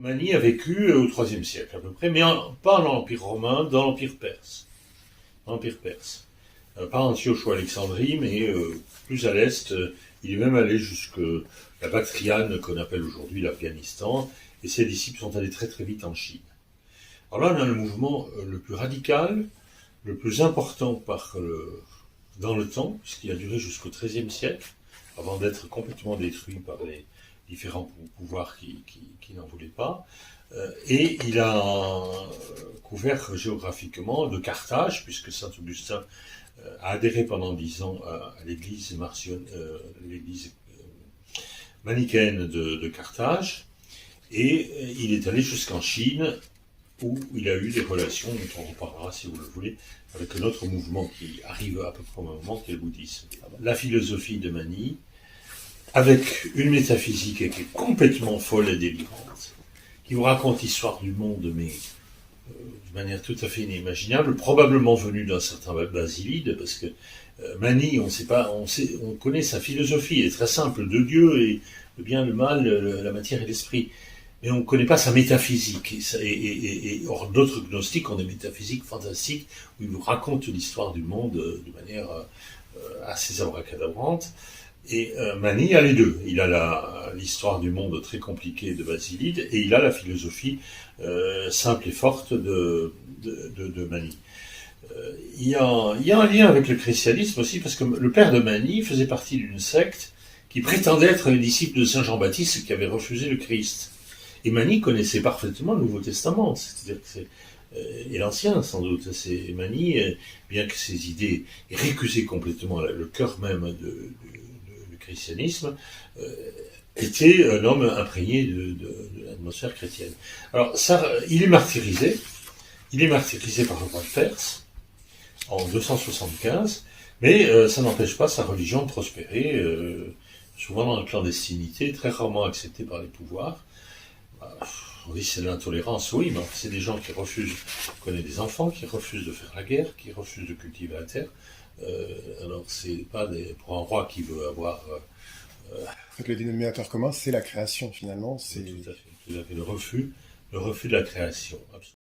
Mani a vécu au IIIe siècle à peu près, mais pas dans l'Empire romain, dans l'Empire perse. Pas Antioche ou Alexandrie, mais plus à l'est. Il est même allé jusque la Bactriane qu'on appelle aujourd'hui l'Afghanistan, et ses disciples sont allés très très vite en Chine. Alors là, on a le mouvement le plus radical, le plus important dans le temps, puisqu'il a duré jusqu'au XIIIe siècle, avant d'être complètement détruit par les différents pouvoirs qui n'en voulaient pas. Et il a couvert géographiquement de Carthage, puisque Saint Augustin a adhéré pendant 10 ans à l'église manichéenne de Carthage, et il est allé jusqu'en Chine, où il a eu des relations, dont on reparlera si vous le voulez, avec un autre mouvement qui arrive à peu près au même moment, qui est le bouddhisme. La philosophie de Mani, avec une métaphysique qui est complètement folle et délirante, qui vous raconte l'histoire du monde, mais de manière tout à fait inimaginable, probablement venue d'un certain Basilide, parce que Mani, on connaît sa philosophie, elle est très simple, de Dieu et le bien, le mal, la matière et l'esprit. Mais on ne connaît pas sa métaphysique. Or, d'autres gnostiques ont des métaphysiques fantastiques où ils nous racontent l'histoire du monde de manière assez abracadabrante. Et Mani a les deux. Il a l'histoire du monde très compliquée de Basilide et il a la philosophie simple et forte de Mani. Il y a un lien avec le christianisme aussi, parce que le père de Mani faisait partie d'une secte qui prétendait être les disciples de Saint Jean-Baptiste qui avait refusé le Christ. Et Mani connaissait parfaitement le Nouveau Testament, c'est-à-dire que et l'Ancien sans doute. C'est Mani, bien que ses idées aient récusé complètement le cœur même du christianisme, était un homme imprégné de l'atmosphère chrétienne. Alors ça, il est martyrisé par le roi de Perse en 275, mais ça n'empêche pas sa religion de prospérer, souvent dans la clandestinité, très rarement acceptée par les pouvoirs. Oui, c'est de l'intolérance, oui, mais c'est des gens qui refusent, on connaît des enfants qui refusent de faire la guerre, qui refusent de cultiver la terre. Alors, c'est pas pour un roi qui veut avoir. En fait, le dénominateur commun, c'est la création, finalement. Tout à fait, le refus de la création. Absolument.